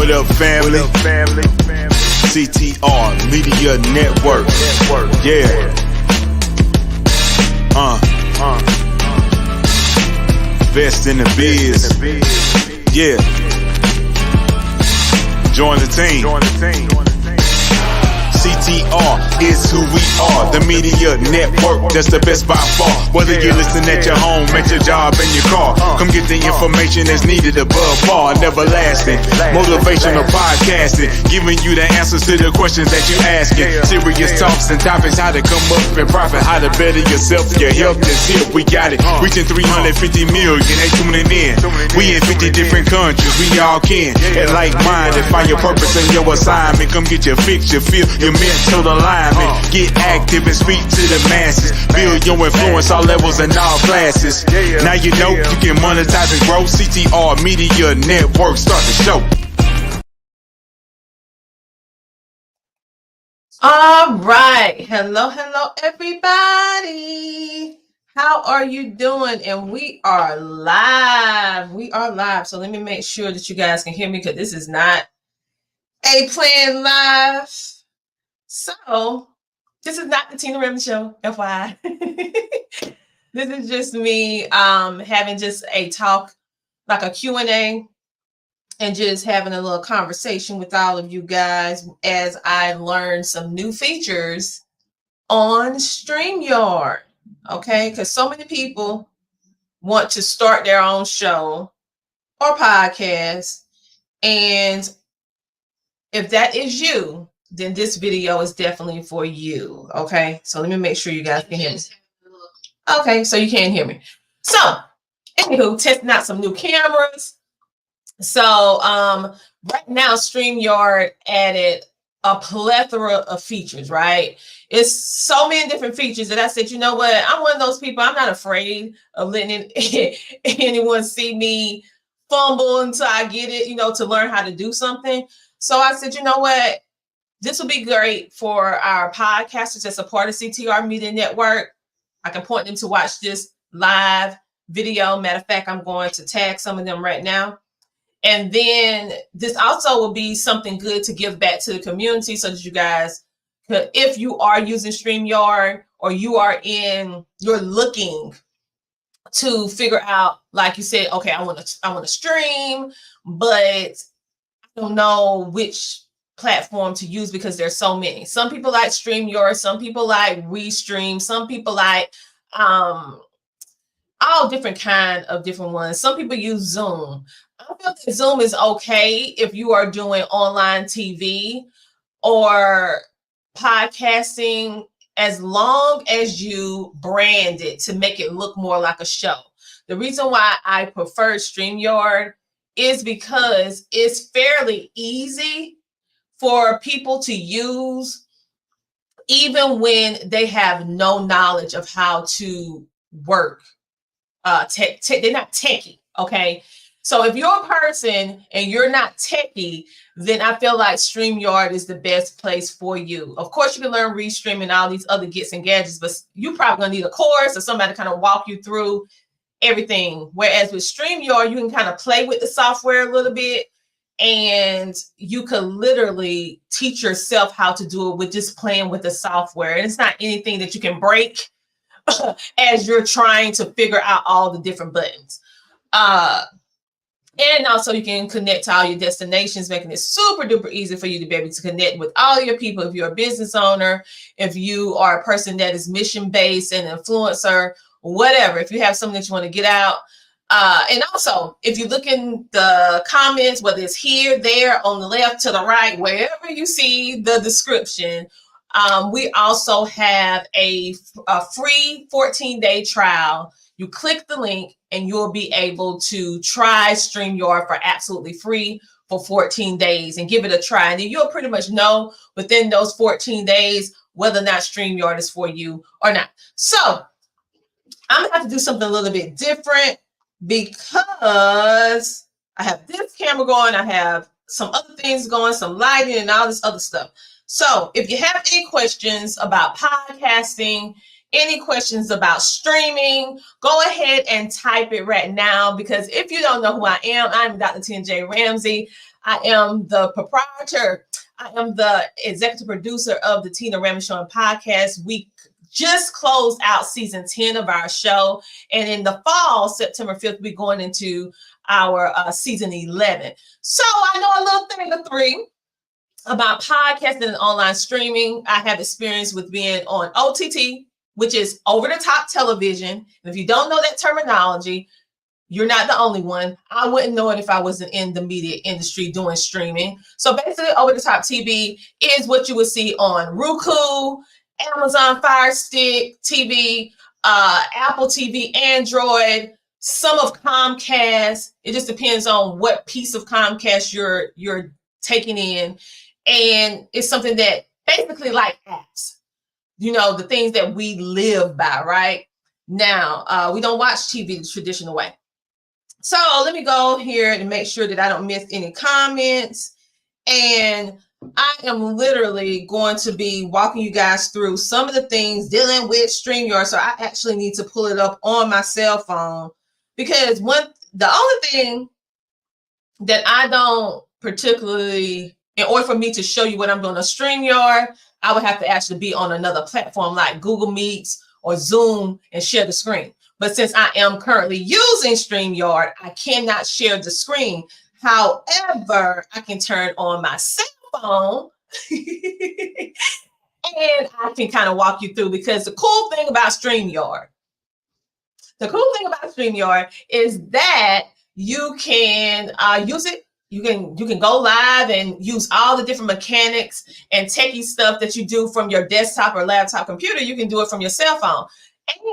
What up, family? CTR Media Network. Yeah. Best in the biz. Yeah. Join the team. CTR is who we are, the media network, that's the best by far. Whether you listen at your home, at your job, in your car, come get the information that's needed above par. Never lasting, motivational podcasting, giving you the answers to the questions that you asking. Serious talks and topics, how to come up and profit, how to better yourself, your health is here, we got it. Reaching 350 million, they tuning in. We in 50 different countries, we all can. And like-minded, find your purpose and your assignment. Come get your fix, your feel, your mental alignment. Get active and speak to the masses. Build your influence all levels and all classes. Now you know you can monetize and grow. CTR Media Network, start the show. All right. Hello, everybody. How are you doing? And we are live. So let me make sure that you guys can hear me, because this is not a planned live. So this is not the Tina Ramsey Show, FYI. This is just me having just a talk, like a Q&A, and just having a little conversation with all of you guys as I learn some new features on Streamyard. Okay, because so many people want to start their own show or podcast, and if that is you, then this video is definitely for you. Okay, so let me make sure you guys can hear me. Okay, so you can't hear me. So, anywho, testing out some new cameras. So, right now, StreamYard added a plethora of features, right? It's so many different features that I said, you know what? I'm one of those people, I'm not afraid of letting anyone see me fumble until I get it, to learn how to do something. So I said, you know what? This will be great for our podcasters that's a part of CTR Media Network. I can point them to watch this live video. Matter of fact, I'm going to tag some of them right now. And then this also will be something good to give back to the community, so that you guys, if you are using StreamYard or you're looking to figure out, like you said, okay, I want to stream, but I don't know which platform to use because there's so many. Some people like StreamYard, some people like Restream, some people like all different kind of different ones. Some people use Zoom. I feel that Zoom is okay if you are doing online TV or podcasting, as long as you brand it to make it look more like a show. The reason why I prefer StreamYard is because it's fairly easy for people to use, even when they have no knowledge of how to work. They're not techie, okay? So if you're a person and you're not techie, then I feel like StreamYard is the best place for you. Of course, you can learn Restream and all these other gets and gadgets, but you're probably gonna need a course or somebody to kind of walk you through everything. Whereas with StreamYard, you can kind of play with the software a little bit, and you could literally teach yourself how to do it with just playing with the software. And it's not anything that you can break as you're trying to figure out all the different buttons. And also you can connect to all your destinations, making it super duper easy for you to be able to connect with all your people. If you're a business owner, if you are a person that is mission-based, an influencer, whatever, if you have something that you want to get out. And also, if you look in the comments, whether it's here, there, on the left, to the right, wherever you see the description, we also have a free 14-day trial. You click the link and you'll be able to try StreamYard for absolutely free for 14 days and give it a try. And then you'll pretty much know within those 14 days whether or not StreamYard is for you or not. So I'm gonna have to do something a little bit different because I have this camera going, I have some other things going, some lighting and all this other stuff. So if you have any questions about podcasting, any questions about streaming, go ahead and type it right now, because if you don't know who I am, I'm Dr. Tina J. Ramsey. I am the proprietor. I am the executive producer of the Tina Ramey Show and podcast. We just closed out season 10 of our show. And in the fall, September 5th, we're going into our season 11. So I know a little thing or three about podcasting and online streaming. I have experience with being on OTT, which is over the top television. And if you don't know that terminology, you're not the only one. I wouldn't know it if I wasn't in the media industry doing streaming. So basically, over the top TV is what you would see on Roku, Amazon Fire Stick TV, Apple TV, Android, some of Comcast. It just depends on what piece of Comcast you're taking in. And it's something that basically like apps, you know, the things that we live by, right? Now, we don't watch TV the traditional way. So let me go here and make sure that I don't miss any comments. And I am literally going to be walking you guys through some of the things dealing with StreamYard. So I actually need to pull it up on my cell phone, because the only thing that I don't particularly, in order for me to show you what I'm doing on StreamYard, I would have to actually be on another platform like Google Meets or Zoom and share the screen. But since I am currently using StreamYard, I cannot share the screen. However, I can turn on my cell phone and I can kind of walk you through, because the cool thing about StreamYard is that you can use it. You can go live and use all the different mechanics and techie stuff that you do from your desktop or laptop computer. You can do it from your cell phone.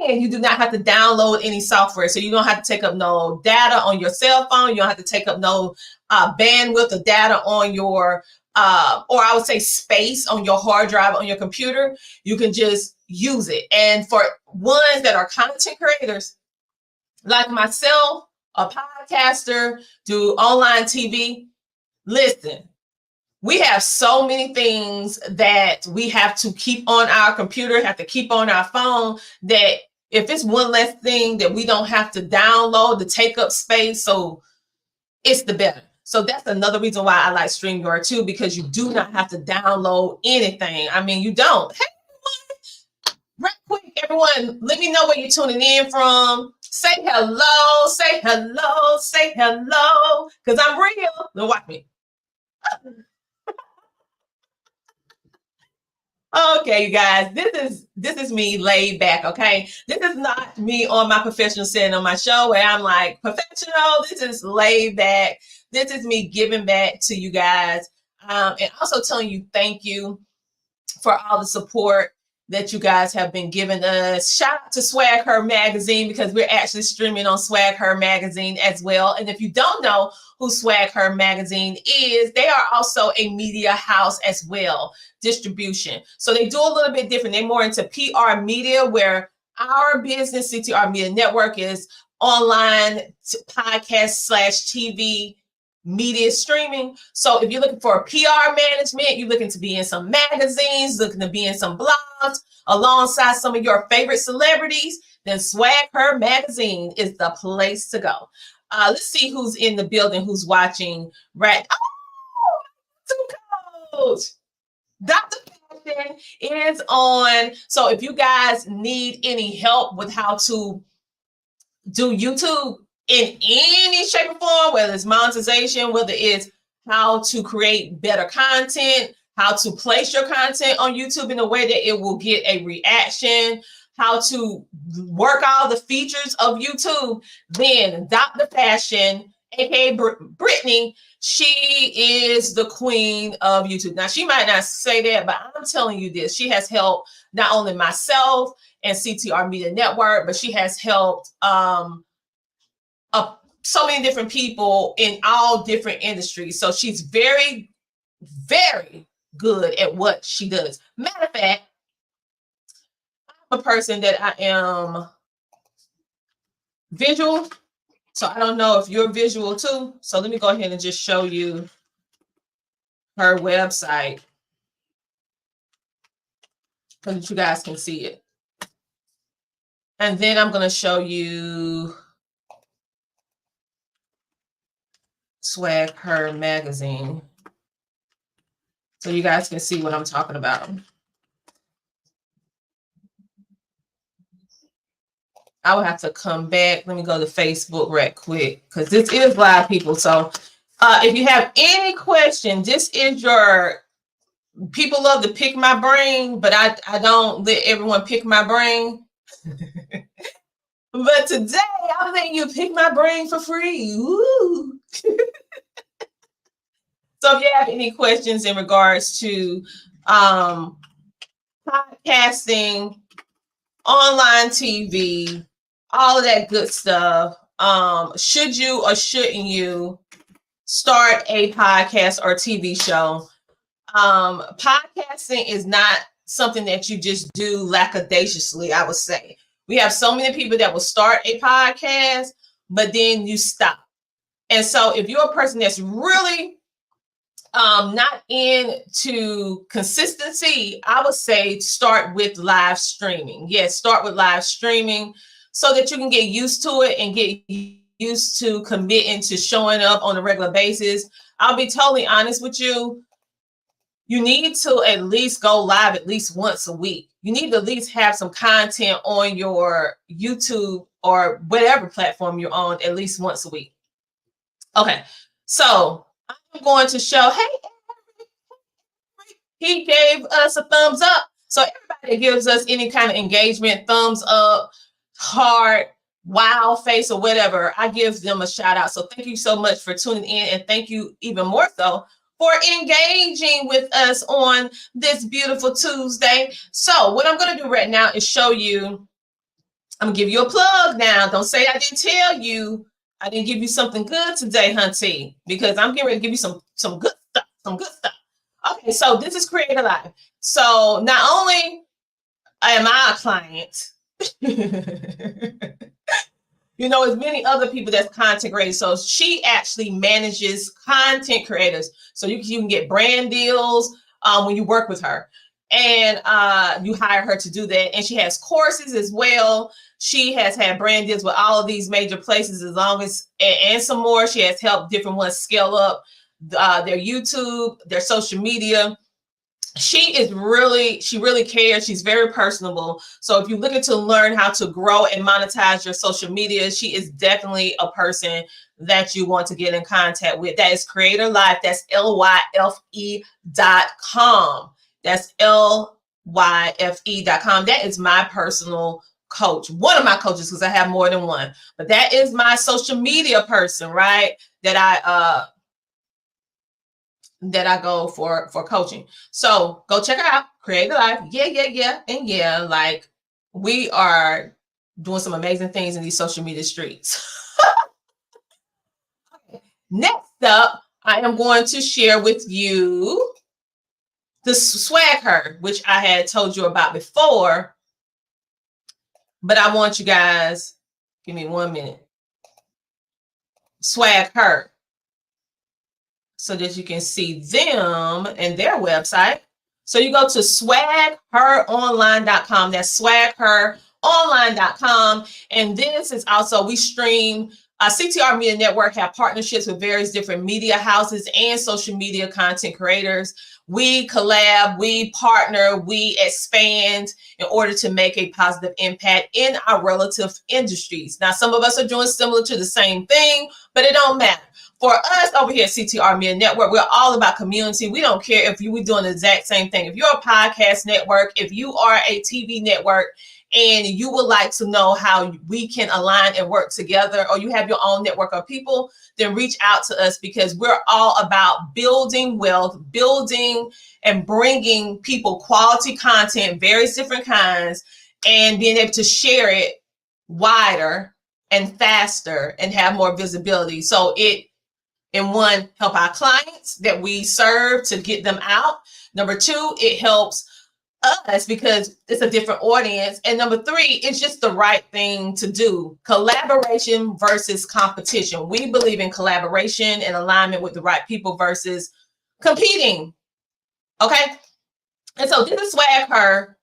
And you do not have to download any software. So you don't have to take up no data on your cell phone. You don't have to take up no bandwidth or data on your, or I would say space on your hard drive on your computer. You can just use it. And for ones that are content creators, like myself, a podcaster, do online TV, listen, we have so many things that we have to keep on our computer, have to keep on our phone, that if it's one less thing that we don't have to download to take up space, so it's the better. So that's another reason why I like StreamYard too, because you do not have to download anything. I mean, you don't. Hey, everyone, right quick, everyone, let me know where you're tuning in from. Say hello, say hello, say hello, because I'm real. Now watch me. Okay, you guys, this is me laid back, okay? This is not me on my professional setting on my show where I'm like professional. This is laid back. This is me giving back to you guys, and also telling you thank you for all the support that you guys have been giving us. Shout out to Swag Her Magazine, because we're actually streaming on Swag Her Magazine as well. And if you don't know who Swag Her Magazine is, they are also a media house as well, distribution. So they do a little bit different. They're more into PR media, where our business, CTR Media Network, is online podcast / TV media streaming. So if you're looking for a PR management, you're looking to be in some magazines, looking to be in some blogs alongside some of your favorite celebrities, then Swag Her Magazine is the place to go. Let's see who's in the building, who's watching. Right. Oh, Coach Dr. Fashion is on. So if you guys need any help with how to do YouTube in any shape or form, whether it's monetization, whether it's how to create better content, how to place your content on YouTube in a way that it will get a reaction, how to work all the features of YouTube, then Dr. Fashion, aka Brittany, she is the queen of YouTube. Now, she might not say that, but I'm telling you this. She has helped not only myself and CTR Media Network, but she has helped so many different people in all different industries. So she's very, very good at what she does. Matter of fact, I'm a person that I am visual. So I don't know if you're visual too. So let me go ahead and just show you her website so that you guys can see it. And then I'm going to show you Swag Her magazine, so you guys can see what I'm talking about. I will have to come back. Let me go to Facebook right quick because this is live, people. So if you have any questions, this is your, people love to pick my brain, but I don't let everyone pick my brain. But today I'm letting you pick my brain for free. Woo. So if you have any questions in regards to podcasting, online TV, all of that good stuff, should you or shouldn't you start a podcast or TV show? Podcasting is not something that you just do lackadaisically, I would say. We have so many people that will start a podcast, but then you stop. And so if you're a person that's really not into consistency, I would say start with live streaming. Yes, start with live streaming so that you can get used to it and get used to committing to showing up on a regular basis. I'll be totally honest with you. You need to at least go live at least once a week. You need to at least have some content on your YouTube or whatever platform you're on at least once a week. Okay, so I'm going to show, hey, he gave us a thumbs up. So everybody that gives us any kind of engagement, thumbs up, heart, wow face, or whatever, I give them a shout out. So thank you so much for tuning in, and thank you even more so for engaging with us on this beautiful Tuesday. So what I'm going to do right now is show you, I'm going to give you a plug now. Don't say I didn't tell you. I didn't give you something good today, hunty, because I'm getting ready to give you some good stuff. Okay, so this is Create a Life. So not only am I a client, you know, as many other people that's content creators. So she actually manages content creators. So you can get brand deals when you work with her. And you hire her to do that. And she has courses as well. She has had brand deals with all of these major places as long as, and some more. She has helped different ones scale up their YouTube, their social media. She really cares. She's very personable. So if you're looking to learn how to grow and monetize your social media, she is definitely a person that you want to get in contact with. That is Creator Life. That's LYFE.com. That's LYFE.com. That is my personal coach. One of my coaches, because I have more than one. But that is my social media person, right? That I go for coaching. So go check her out, Create a Life. Yeah. Like, we are doing some amazing things in these social media streets. Next up, I am going to share with you the Swag Her, which I had told you about before. But I want you guys, give me 1 minute. Swag Her, so that you can see them and their website. So you go to swagheronline.com. That's swagheronline.com. And this is also, we stream, CTR Media Network have partnerships with various different media houses and social media content creators. We collab, we partner, we expand in order to make a positive impact in our relative industries. Now, some of us are doing similar to the same thing, but it don't matter. For us over here at CTR Media Network, we're all about community. We don't care if we're doing the exact same thing. If you're a podcast network, if you are a TV network, and you would like to know how we can align and work together, or you have your own network of people, then reach out to us, because we're all about building wealth, building and bringing people quality content, various different kinds, and being able to share it wider and faster and have more visibility. So it, in one, help our clients that we serve to get them out. Number two, it helps us because it's a different audience. And number three, it's just the right thing to do. Collaboration versus competition. We believe in collaboration and alignment with the right people versus competing. Okay. And so this is Swag Her.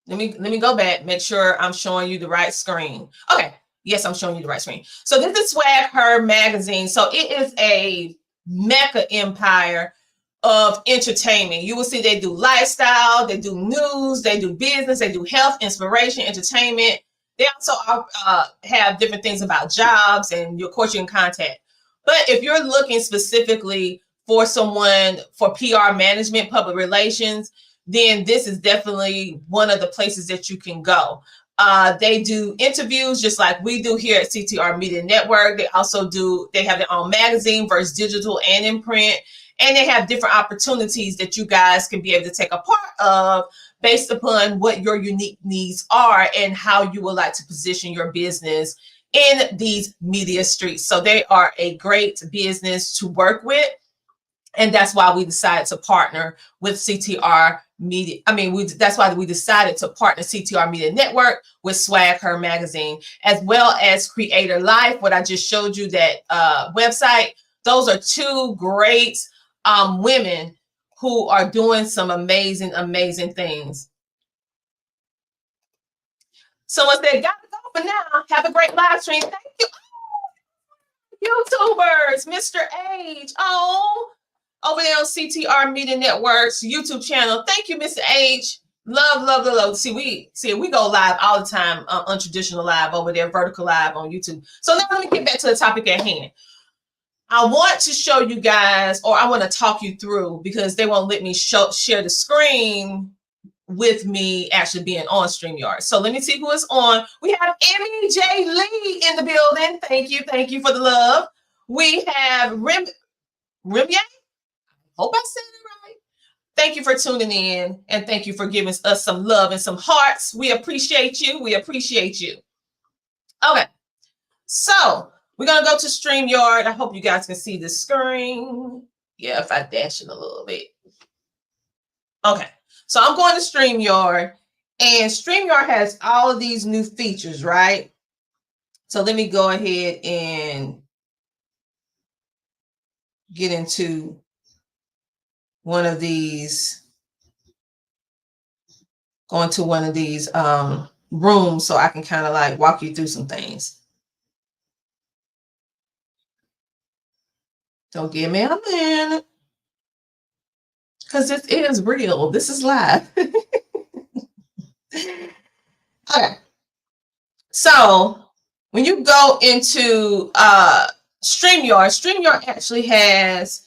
Let me go back, make sure I'm showing you the right screen. Okay. Yes, I'm showing you the right screen. So this is Swag Her magazine. So it is a mecha empire of entertainment. You will see they do lifestyle, they do news, they do business, they do health, inspiration, entertainment. They also have different things about jobs and of course you can contact. But if you're looking specifically for someone for PR management, public relations, then this is definitely one of the places that you can go. They do interviews just like we do here at CTR Media Network. They also they have their own magazine versus digital and in print. And they have different opportunities that you guys can be able to take a part of based upon what your unique needs are and how you would like to position your business in these media streets. So they are a great business to work with. And that's why we decided to partner with CTR Media. That's why we decided to partner CTR Media Network with Swag Her magazine, as well as Creator Life, what I just showed you, that website. Those are two great women who are doing some amazing, amazing things. Someone said, gotta go for now. Have a great live stream. Thank you. Oh, YouTubers, Mr. H. Oh, over there on CTR Media Network's YouTube channel. Thank you, Mr. H. Love, love, love, love. See, we go live all the time, untraditional live over there, vertical live on YouTube. So now let me get back to the topic at hand. I want to show you guys, or I want to talk you through, because they won't let me share the screen with me actually being on StreamYard. So let me see who is on. We have Emmy J. Lee in the building. Thank you. Thank you for the love. We have Rimye. Hope I said it right. Thank you for tuning in, and thank you for giving us some love and some hearts. We appreciate you. We appreciate you. Okay. So we're going to go to StreamYard. I hope you guys can see the screen. Yeah, if I dash it a little bit. Okay. So I'm going to StreamYard, and StreamYard has all of these new features, right? So let me go ahead and get into one of these, go into one of these rooms so I can kind of like walk you through some things. Don't give me a minute, because this is real. This is live. Okay. So when you go into StreamYard actually has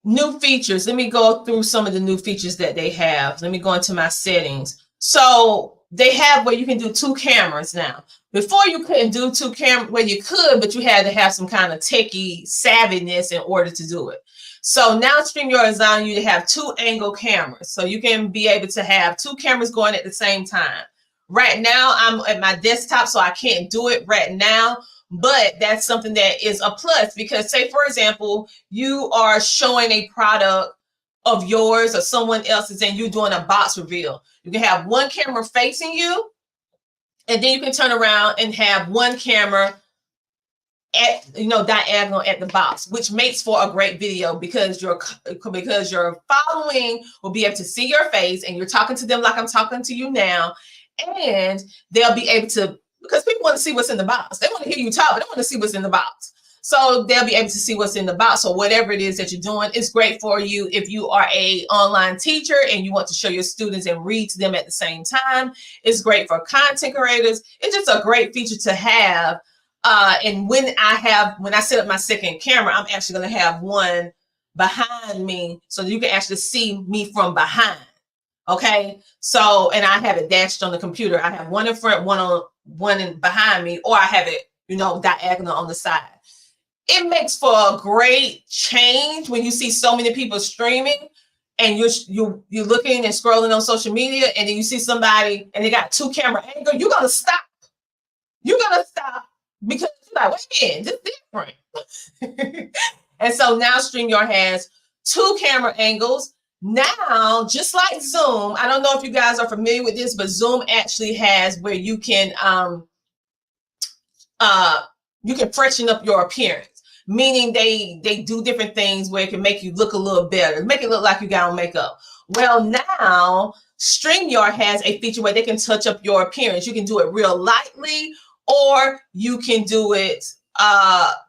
new features. Let me go through some of the new features that they have. Let me go into my settings. So they have where you can do 2 cameras now. Before you couldn't do 2 cameras, well, you could, but you had to have some kind of techie savviness in order to do it. So now StreamYard is allowing you to have 2 angle cameras. So you can be able to have 2 cameras going at the same time. Right now, I'm at my desktop, so I can't do it right now. But that's something that is a plus, because say, for example, you are showing a product of yours or someone else's and you're doing a box reveal. You can have 1 camera facing you, and then you can turn around and have 1 camera at, diagonal at the box, which makes for a great video, because your following will be able to see your face and you're talking to them like I'm talking to you now, and they'll be able to, because people want to see what's in the box. They want to hear you talk, but they want to see what's in the box. So they'll be able to see what's in the box. So whatever it is that you're doing, it's great for you if you are an online teacher and you want to show your students and read to them at the same time. It's great for content creators. It's just a great feature to have. And when I set up my second camera, I'm actually going to have one behind me so that you can actually see me from behind. Okay. So, and I have it dashed on the computer. I have one in front, one in behind me, or I have it, diagonal on the side. It makes for a great change when you see so many people streaming and you're looking and scrolling on social media, and then you see somebody and they got 2 camera angles. You're going to stop. You're going to stop, because you're like, wait a minute, this is different. And so now StreamYard has 2 camera angles. Now, just like Zoom, I don't know if you guys are familiar with this, but Zoom actually has where you can freshen up your appearance, meaning they do different things where it can make you look a little better, make it look like you got on makeup. Well, now StreamYard has a feature where they can touch up your appearance. You can do it real lightly, or you can do it.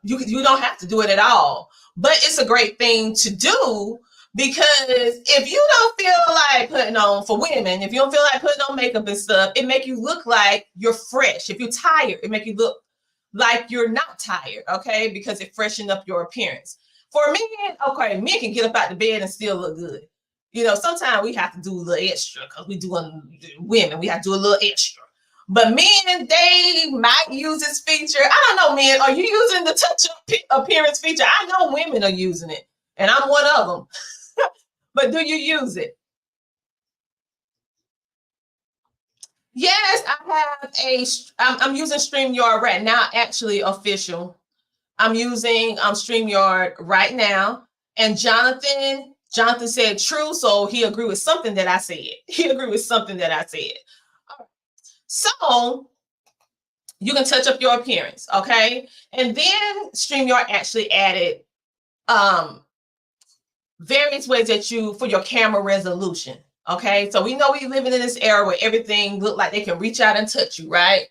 You don't have to do it at all, but it's a great thing to do because if you don't feel like putting on, for women, if you don't feel like putting on makeup and stuff, it make you look like you're fresh. If you're tired, it make you look like you're not tired, okay? Because it freshen up your appearance. For men, okay, men can get up out the bed and still look good. You know, sometimes we have to do a little extra because we doing women. We have to do a little extra. But men, they might use this feature. I don't know, men. Are you using the touch-up appearance feature? I know women are using it, and I'm one of them. But do you use it? Yes, I'm using StreamYard right now, actually official. I'm using StreamYard right now. And Jonathan said true, so he agreed with something that I said. He agreed with something that I said. So you can touch up your appearance, okay? And then StreamYard actually added various ways that for your camera resolution, okay? So we know we living in this era where everything look like they can reach out and touch you, right?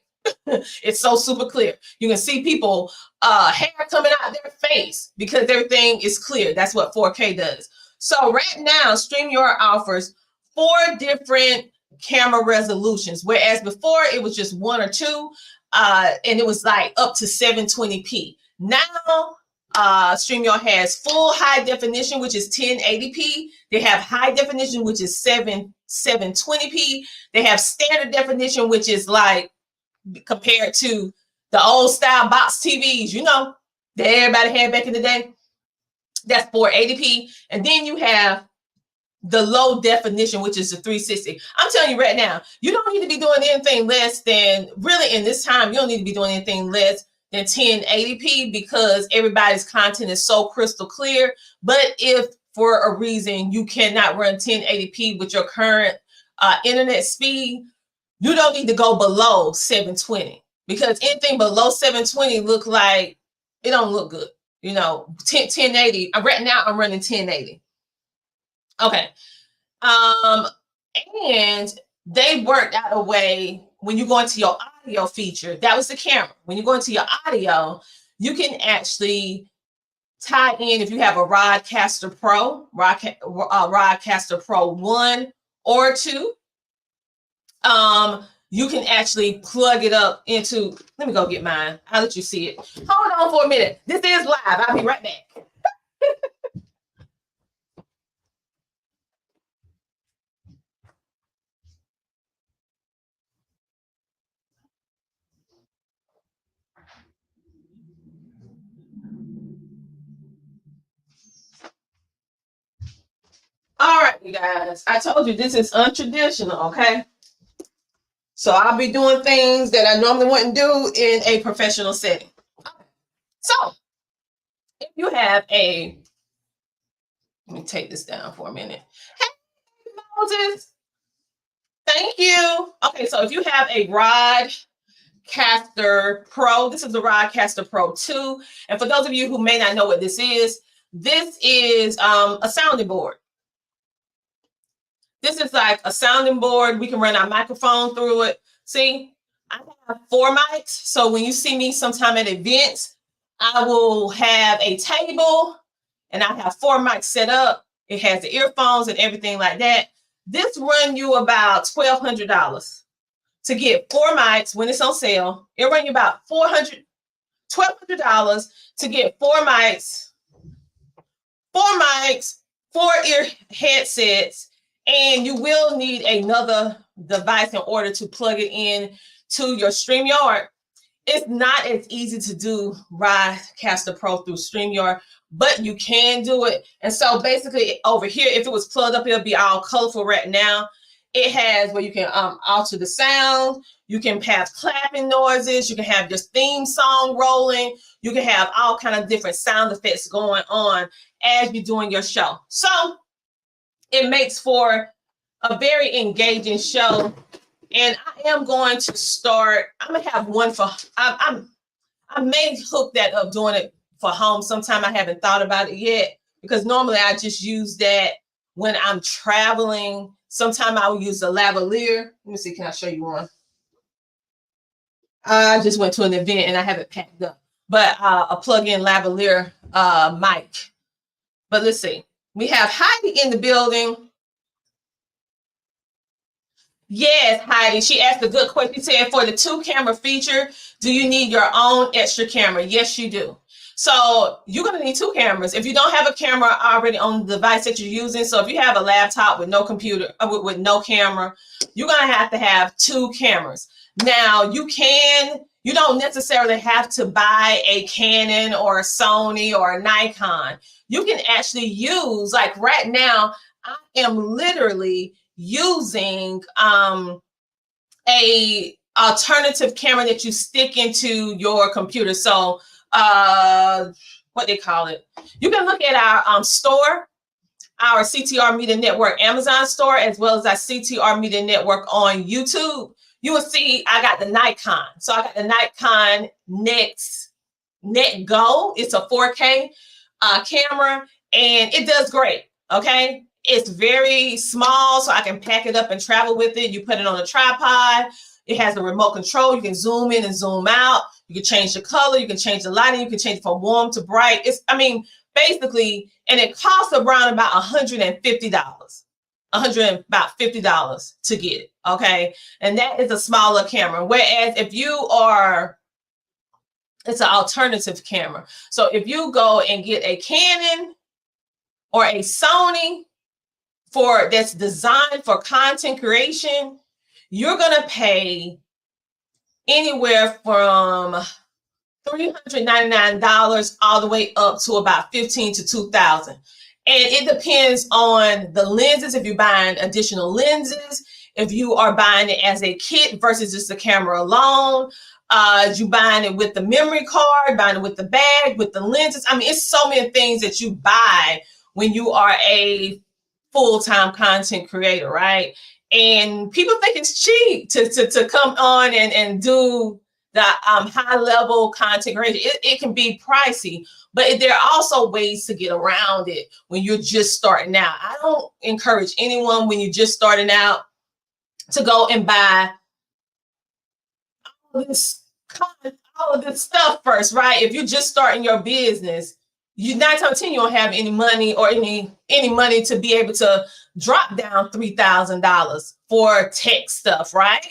It's so super clear. You can see people hair coming out their face because everything is clear. That's what 4K does. So right now, StreamYard offers 4 different camera resolutions, whereas before it was just 1 or 2, and it was like up to 720p. Now, StreamYard has full high definition, which is 1080p. They have high definition, which is 720p. They have standard definition, which is like compared to the old style box TVs, you know, that everybody had back in the day. That's 480p. And then you have the low definition, which is the 360. I'm telling you right now, you don't need to be doing anything less than, really in this time, you don't need to be doing anything less than 1080p because everybody's content is so crystal clear. But if for a reason you cannot run 1080p with your current internet speed, you don't need to go below 720 because anything below 720 look like it don't look good. You know, 1080. Right now I'm running 1080. Okay. And they worked out a way when you go into your audio feature. That was the camera. When you go into your audio, you can actually tie in if you have a Rodecaster Pro, Rodecaster Pro 1 or 2. You can actually plug it up into, let me go get mine. I'll let you see it. Hold on for a minute. This is live. I'll be right back. All right, you guys. I told you this is untraditional, okay? So I'll be doing things that I normally wouldn't do in a professional setting. So if you have let me take this down for a minute. Hey, Moses. Thank you. Okay, so if you have a Rodecaster Pro, this is the Rodecaster Pro 2. And for those of you who may not know what this is a sounding board. This is like a sounding board. We can run our microphone through it. See, I have 4 mics. So when you see me sometime at events, I will have a table and I have 4 mics set up. It has the earphones and everything like that. This run you about $1,200 to get 4 mics when it's on sale. It'll run you about $1,200 to get 4 mics, 4 ear headsets, and you will need another device in order to plug it in to your StreamYard. It's not as easy to do Rodecaster Pro through StreamYard, but you can do it. And so basically over here, if it was plugged up, it'll be all colorful right now. It has where you can alter the sound. You can have clapping noises. You can have your theme song rolling. You can have all kind of different sound effects going on as you're doing your show. So it makes for a very engaging show. And I am going to start, I'm going to have one for, I may hook that up doing it for home sometime. I haven't thought about it yet because normally I just use that when I'm traveling. Sometime I will use the lavalier. Let me see, can I show you one? I just went to an event and I have it packed up. But a plug-in lavalier mic. But let's see. We have Heidi in the building. Yes, Heidi. She asked a good question. She said, for the 2-camera feature, do you need your own extra camera? Yes, you do. So you're going to need 2 cameras. If you don't have a camera already on the device that you're using, so if you have a laptop with no computer, with no camera, you're going to have 2 cameras. Now, you don't necessarily have to buy a Canon or a Sony or a Nikon. You can actually use, like right now, I am literally using a alternative camera that you stick into your computer. So what they call it, you can look at our store, our CTR Media Network Amazon store, as well as our CTR Media Network on YouTube. You will see I got the Nikon. So I got the Nikon Net Go. It's a 4K camera, and it does great. Okay, it's very small, so I can pack it up and travel with it. You put it on a tripod. It has a remote control. You can zoom in and zoom out. You can change the color. You can change the lighting. You can change it from warm to bright. Basically, and it costs around about $150. About $50 to get it. Okay, and that is a smaller camera. Whereas if it's an alternative camera. So if you go and get a Canon or a Sony that's designed for content creation, you're going to pay anywhere from $399 all the way up to about $1,500 to $2,000. And it depends on the lenses. If you're buying additional lenses, if you are buying it as a kit versus just the camera alone, you buying it with the memory card, buying it with the bag, with the lenses. It's so many things that you buy when you are a full-time content creator, right? And people think it's cheap to come on and do the high-level content creation. It can be pricey, but there are also ways to get around it when you're just starting out. I don't encourage anyone when you're just starting out to go and buy all of this stuff first, right? If you're just starting your business, you're 9 times out of 10 you don't have any money or any money to be able to drop down $3,000 for tech stuff, right?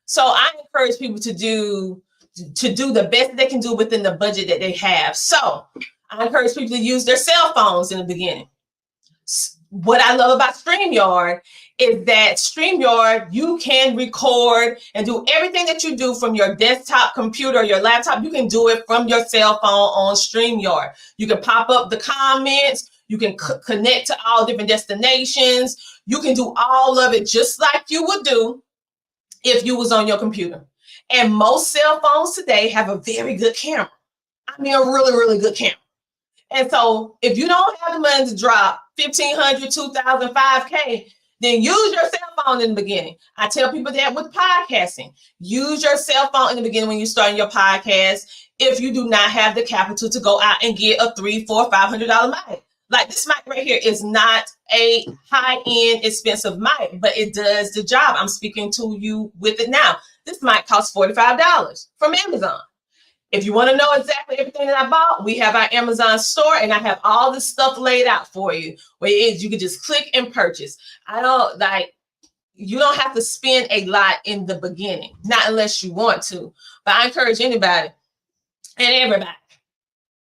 So I encourage people to do the best they can do within the budget that they have. So I encourage people to use their cell phones in the beginning. What I love about Streamyard is that Streamyard, you can record and do everything that you do from your desktop computer or your laptop. You can do it from your cell phone on Streamyard. You can pop up the comments. You can connect to all different destinations. You can do all of it just like you would do if you was on your computer. And most cell phones today have a very good camera. A really, really good camera. And so if you don't have the money to drop $1,500, $2,000, $5,000, then use your cell phone in the beginning. I tell people that with podcasting. Use your cell phone in the beginning when you're starting your podcast if you do not have the capital to go out and get a $300, $400, $500 mic. Like this mic right here is not a high-end expensive mic, but it does the job. I'm speaking to you with it now. This mic costs $45 from Amazon. If you want to know exactly everything that I bought, we have our Amazon store, and I have all this stuff laid out for you, where you can just click and purchase. You don't have to spend a lot in the beginning, not unless you want to. But I encourage anybody and everybody,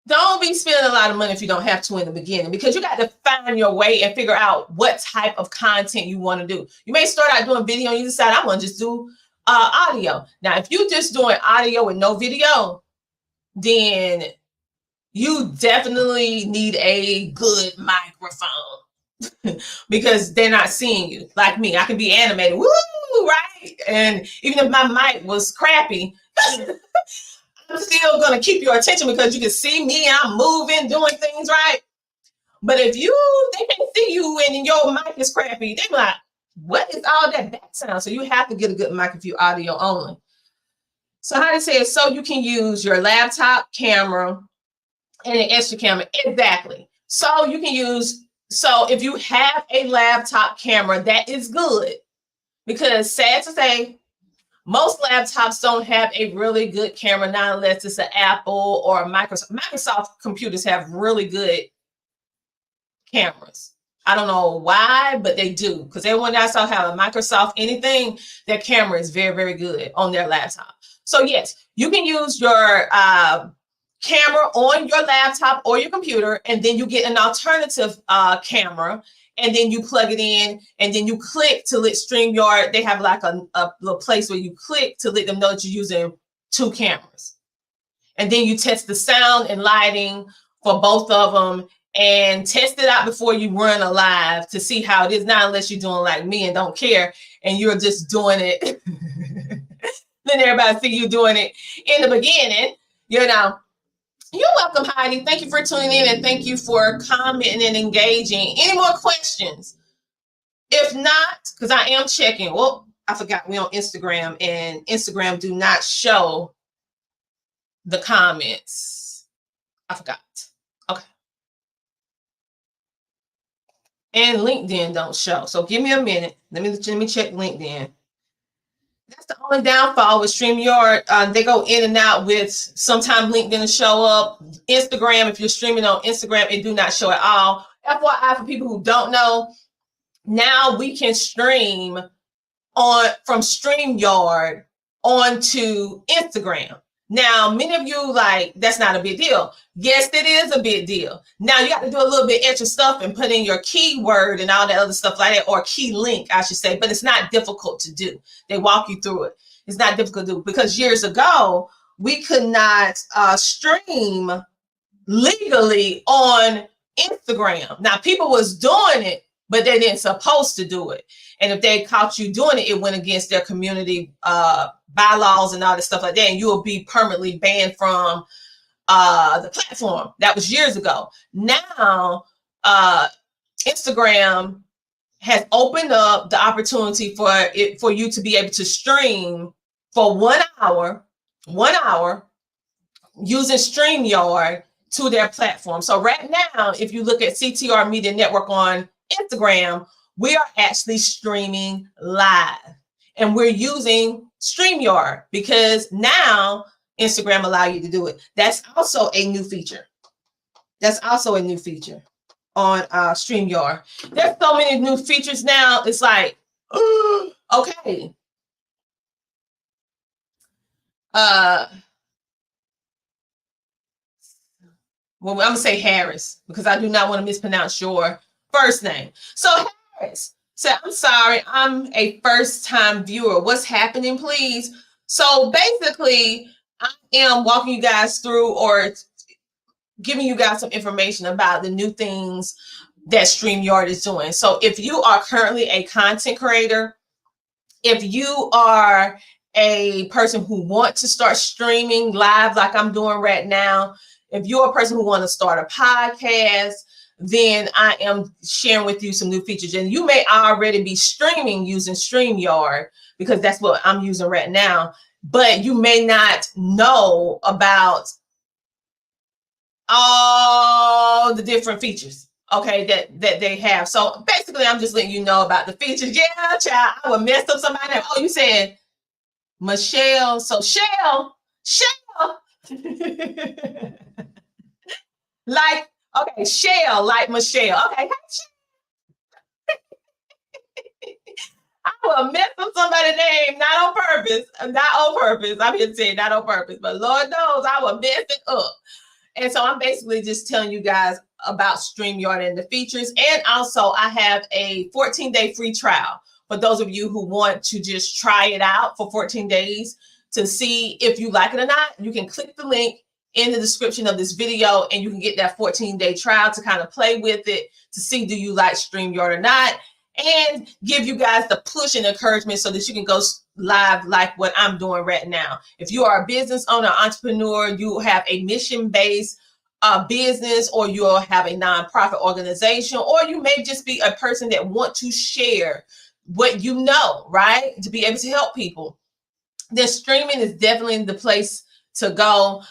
don't be spending a lot of money if you don't have to in the beginning, because you got to find your way and figure out what type of content you want to do. You may start out doing video and you decide, I want to just do audio. Now, if you're just doing audio with no video, then you definitely need a good microphone because they're not seeing you. Like me, I can be animated, woo, right? And even if my mic was crappy, I'm still going to keep your attention because you can see me, I'm moving, doing things right. But if they can't see you and your mic is crappy, they're like, what is all that back sound? So you have to get a good mic if you audio only. So how to say it, so you can use your laptop camera and an extra camera. Exactly. So if you have a laptop camera, that is good, because sad to say, Most laptops don't have a really good camera, not unless it's an Apple or a Microsoft. Microsoft computers have really good cameras. I don't know why, but they do. Because everyone I saw have a Microsoft anything, their camera is very, very good on their laptop. So yes, you can use your camera on your laptop or your computer, and then you get an alternative camera, and then you plug it in, and then you click to let StreamYard. They have like a little place where you click to let them know that you're using 2 cameras. And then you test the sound and lighting for both of them, and test it out before you run a live to see how it is. Not unless you're doing like me and don't care, and you're just doing it. Then everybody see you doing it in the beginning, you know. You're welcome, Heidi. Thank you for tuning in, and thank you for commenting and engaging. Any more questions? If not, because I am checking. Well, I forgot we're on Instagram, and Instagram do not show the comments. I forgot. Okay. And LinkedIn don't show. So give me a minute. Let me check LinkedIn. That's the only downfall with StreamYard. They go in and out with, sometimes LinkedIn will show up. Instagram, if you're streaming on Instagram, it do not show at all. FYI, for people who don't know, now we can stream from StreamYard onto Instagram. Now, many of you like, that's not a big deal. Yes, it is a big deal. Now you got to do a little bit extra stuff and put in your keyword and all that other stuff like that, or key link, I should say, but it's not difficult to do. They walk you through it. It's not difficult to do, because years ago, we could not stream legally on Instagram. Now, people was doing it, but they didn't supposed to do it. And if they caught you doing it, it went against their community bylaws and all this stuff like that, and you will be permanently banned from the platform. That was years ago. Now, Instagram has opened up the opportunity for you to be able to stream for 1 hour using StreamYard to their platform. So right now, if you look at CTR Media Network on Instagram, we are actually streaming live, and we're using StreamYard because now Instagram allow you to do it. That's also a new feature. That's also a new feature on StreamYard. There's so many new features now. It's like, okay. Well, I'm gonna say Harris because I do not want to mispronounce your first name. So Harris said, I'm sorry, I'm a first-time viewer. What's happening, please? So basically, I am walking you guys through or giving you guys some information about the new things that StreamYard is doing. So if you are currently a content creator, if you are a person who wants to start streaming live like I'm doing right now, if you're a person who wants to start a podcast, then I am sharing with you some new features. And you may already be streaming using StreamYard because that's what I'm using right now. But you may not know about all the different features, okay, that they have. So basically, I'm just letting you know about the features. Yeah, child, I would mess up somebody. Oh, you said Michelle. So Shell. Like, okay, Shell, like Michelle. Okay, I will mess up somebody's name, not on purpose. Not on purpose. I'm here to say not on purpose, but Lord knows I will mess it up. And so I'm basically just telling you guys about StreamYard and the features. And also I have a 14-day free trial for those of you who want to just try it out for 14 days to see if you like it or not. You can click the link in the description of this video and you can get that 14-day trial to kind of play with it to see, do you like StreamYard or not? And give you guys the push and encouragement so that you can go live like what I'm doing right now. If you are a business owner, entrepreneur, you have a mission-based business, or you'll have a nonprofit organization, or you may just be a person that want to share what you know, right? To be able to help people. Then streaming is definitely the place to go.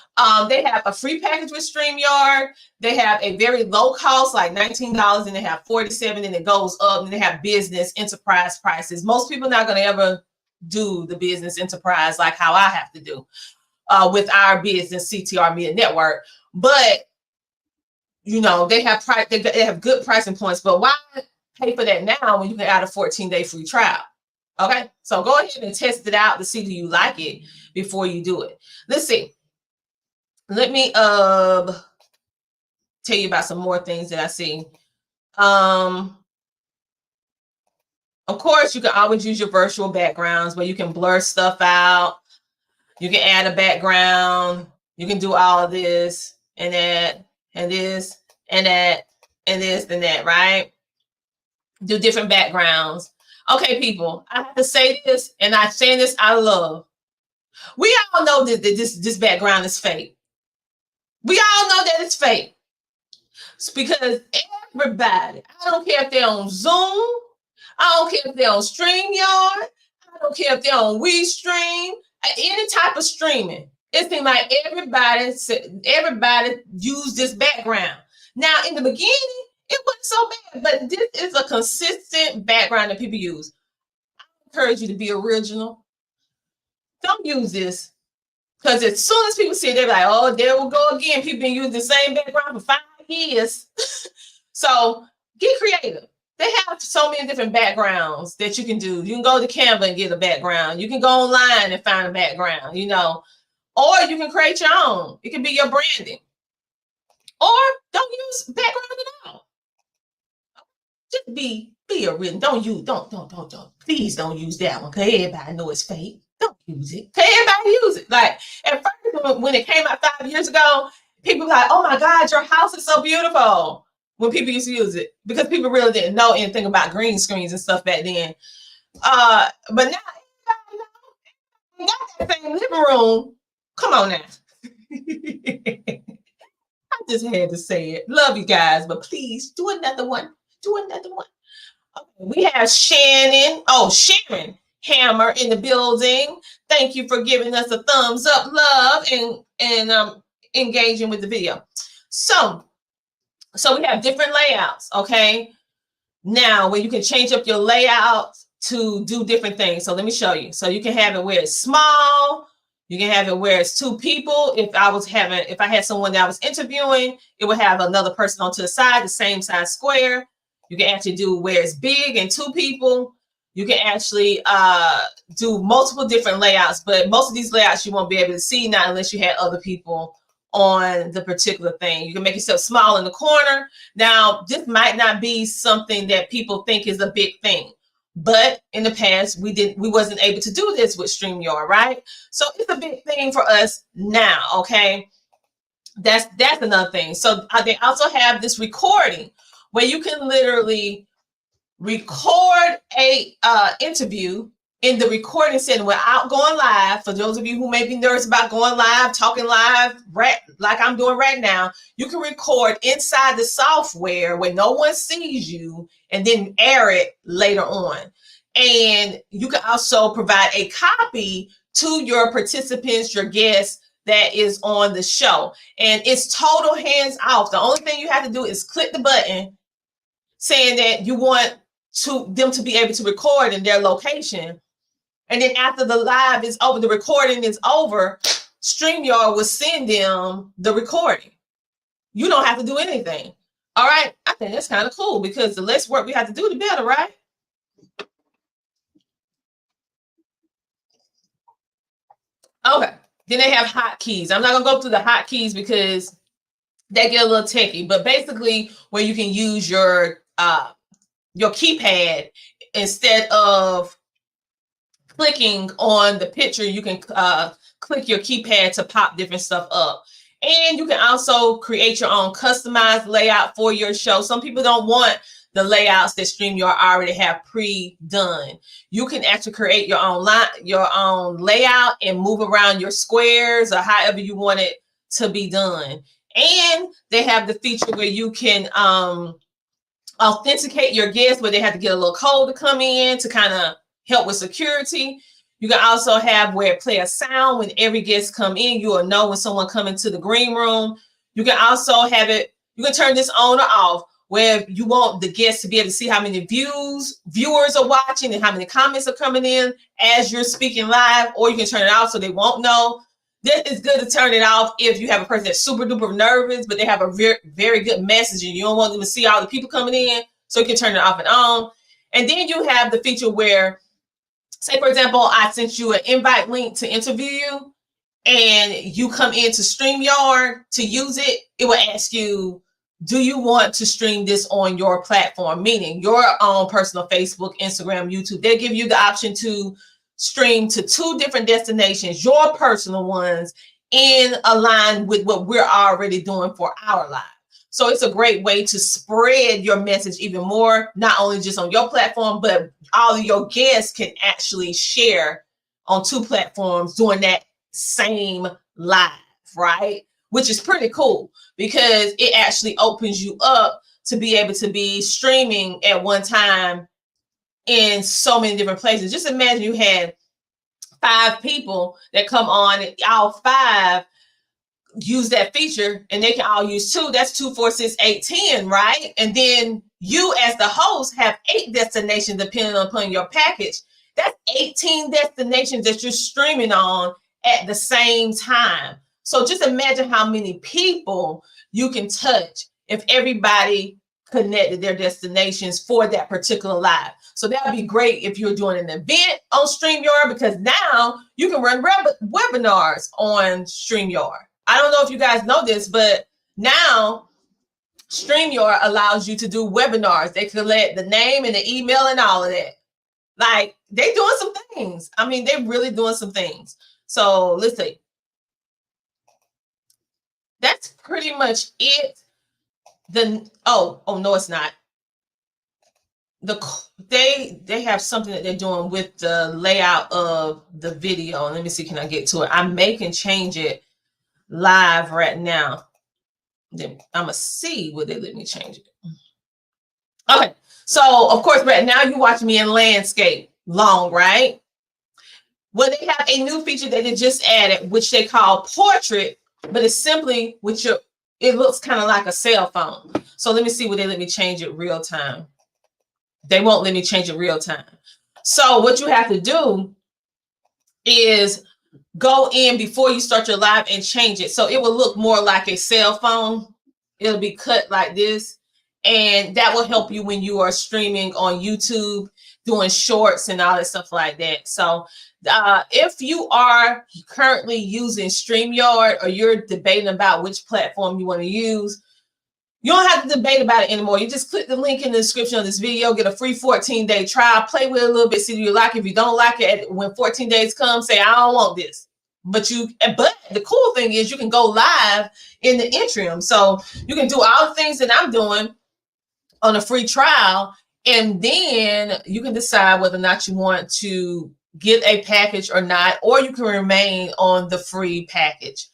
They have a free package with StreamYard. They have a very low cost, like $19, and they have $47, and it goes up, and they have business enterprise prices. Most people are not going to ever do the business enterprise like how I have to do with our business CTR Media Network. But you know, they have they have good pricing points, but why pay for that now when you can add a 14-day free trial? Okay, so go ahead and test it out to see do you like it before you do it. Let's see. Let me tell you about some more things that I see. Of course, you can always use your virtual backgrounds where you can blur stuff out. You can add a background. You can do all of this and that and this and that and this and that, right? Do different backgrounds. Okay, people, I have to say this, and I'm saying this out of love. We all know that this background is fake. We all know that it's fake. It's because everybody, I don't care if they're on Zoom, I don't care if they're on StreamYard, I don't care if they're on WeStream, any type of streaming. It seems like everybody used this background. Now, in the beginning, it wasn't so bad, but this is a consistent background that people use. I encourage you to be original. Don't use this. Because as soon as people see it, they're like, oh, there we go again. People been using the same background for 5 years. So get creative. They have so many different backgrounds that you can do. You can go to Canva and get a background. You can go online and find a background, you know. Or you can create your own. It can be your branding. Or don't use background at all. Just be original. Don't. Please don't use that one because everybody know it's fake. Don't use it. Because everybody use it. Like at first when it came out 5 years ago, people were like, oh my God, your house is so beautiful. When people used to use it. Because people really didn't know anything about green screens and stuff back then. But now everybody got that same living room. Come on now. I just had to say it. Love you guys, but please do another one. Do another one. Okay, we have Shannon. Oh, Sharon Hammer in the building. Thank you for giving us a thumbs up, love, and engaging with the video. So we have different layouts. Okay. Now, where you can change up your layout to do different things. So let me show you. So you can have it where it's small. You can have it where it's 2 people. If I had someone that I was interviewing, it would have another person on to the side, the same size square. You can actually do where it's big and 2 people. You can actually do multiple different layouts, but most of these layouts you won't be able to see not unless you had other people on the particular thing. You can make yourself small in the corner. Now, this might not be something that people think is a big thing. But in the past, we wasn't able to do this with StreamYard, right? So it's a big thing for us now, okay? That's another thing. So they also have this recording where you can literally record a interview in the recording setting without going live. For those of you who may be nervous about going live, talking live, like I'm doing right now, you can record inside the software where no one sees you and then air it later on. And you can also provide a copy to your participants, your guests that is on the show. And it's total hands off. The only thing you have to do is click the button saying that you want them to be able to record in their location. And then after the live is over, the recording is over, StreamYard will send them the recording. You don't have to do anything. All right. I think that's kind of cool because the less work we have to do, the better, right? Okay. Then they have hotkeys. I'm not going to go through the hotkeys because they get a little techy, but basically where you can use your keypad instead of clicking on the picture, you can click your keypad to pop different stuff up. And you can also create your own customized layout for your show. Some people don't want the layouts that StreamYard already have pre-done. You can actually create your own layout and move around your squares or however you want it to be done. And they have the feature where you can authenticate your guests, where they have to get a little code to come in to kind of help with security. You can also have where it play a sound when every guest come in. You will know when someone come into the green room. You can also have it, you can turn this on or off, where you want the guests to be able to see how many viewers are watching and how many comments are coming in as you're speaking live, or you can turn it off so they won't know. This is good to turn it off if you have a person that's super duper nervous, but they have a very, very good message and you don't want them to see all the people coming in, so you can turn it off and on. And then you have the feature where, say, for example, I sent you an invite link to interview you and you come into StreamYard to use it. It will ask you, do you want to stream this on your platform? Meaning your own personal Facebook, Instagram, YouTube. They give you the option to stream to 2 different destinations, your personal ones, in align with what we're already doing for our live. So it's a great way to spread your message even more, not only just on your platform, but all of your guests can actually share on 2 platforms doing that same live, right? Which is pretty cool because it actually opens you up to be able to be streaming at one time in so many different places. Just imagine you had 5 people that come on and all 5 use that feature and they can all use 2. That's 2, 4, 6, 8, 10, right? And then you as the host have 8 destinations depending upon your package. That's 18 destinations that you're streaming on at the same time. So just imagine how many people you can touch if everybody connected their destinations for that particular live. So that would be great if you're doing an event on StreamYard, because now you can run webinars on StreamYard. I don't know if you guys know this, but now StreamYard allows you to do webinars. They collect the name and the email and all of that. Like, they doing some things. I mean, they're really doing some things. So let's see. That's pretty much it. Oh no, it's not. They have something that they're doing with the layout of the video. Let me see, can I get to it? I may can change it live right now. Then I'm gonna see would they let me change it. Okay, so of course right now you watch me in landscape long, right? Well, they have a new feature that they just added, which they call portrait, but it's simply with your, it looks kind of like a cell phone. So let me see, would they let me change it real time? They won't let me change it real time. So what you have to do is go in before you start your live and change it. So it will look more like a cell phone. It'll be cut like this. And that will help you when you are streaming on YouTube, doing shorts and all that stuff like that. So if you are currently using StreamYard or you're debating about which platform you want to use, you don't have to debate about it anymore. You just click the link in the description of this video, get a free 14-day trial, play with it a little bit, see if you like it. If you don't like it, when 14 days come, say, I don't want this. But the cool thing is you can go live in the interim. So you can do all the things that I'm doing on a free trial, and then you can decide whether or not you want to get a package or not, or you can remain on the free package.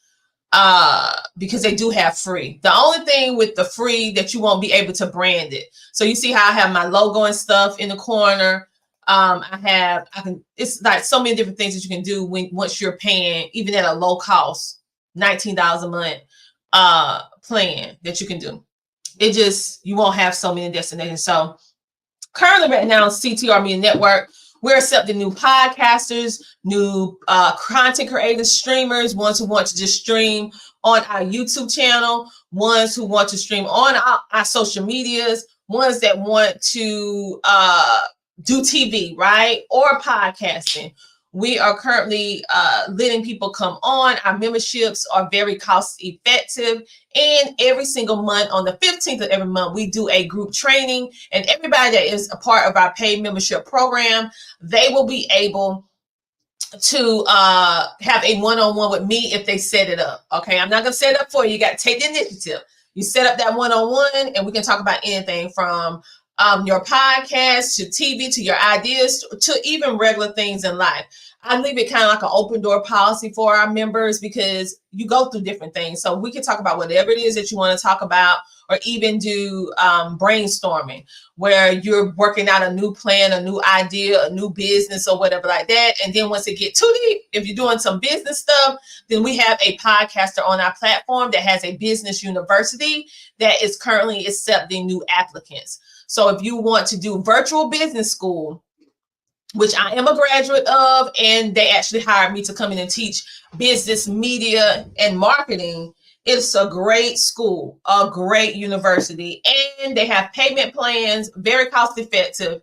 Because they do have free. The only thing with the free that you won't be able to brand it. So you see how I have my logo and stuff in the corner. It's like so many different things that you can do once you're paying, even at a low cost, $19 a month plan that you can do. It just, you won't have so many destinations. So currently right now, CTR Media Network, we're accepting new podcasters, new content creators, streamers, ones who want to just stream on our YouTube channel, ones who want to stream on our social medias, ones that want to do TV, right? Or podcasting. We are currently letting people come on. Our memberships are very cost effective. And every single month, on the 15th of every month, we do a group training. And everybody that is a part of our paid membership program, they will be able to have a one-on-one with me if they set it up. Okay, I'm not going to set it up for you. You got to take the initiative. You set up that one-on-one, and we can talk about anything from your podcast, to TV, to your ideas, to even regular things in life. I leave it kind of like an open door policy for our members because you go through different things. So we can talk about whatever it is that you want to talk about, or even do brainstorming where you're working out a new plan, a new idea, a new business or whatever like that. And then once it gets too deep, if you're doing some business stuff, then we have a podcaster on our platform that has a business university that is currently accepting new applicants. So if you want to do virtual business school, which I am a graduate of, and they actually hired me to come in and teach business, media, and marketing. It's a great school, a great university, and they have payment plans, very cost effective.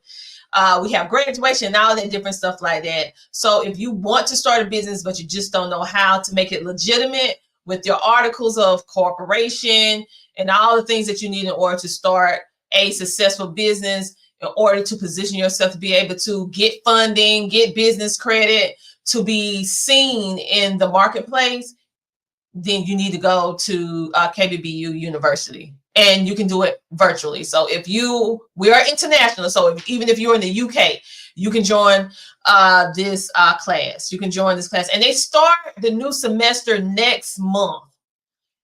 We have graduation and all that different stuff like that. So if you want to start a business, but you just don't know how to make it legitimate with your articles of corporation and all the things that you need in order to start a successful business, in order to position yourself to be able to get funding, get business credit, to be seen in the marketplace, then you need to go to KBBU University, and you can do it virtually. So we are international. So even if you're in the UK, you can join this class. You can join this class, and they start the new semester next month,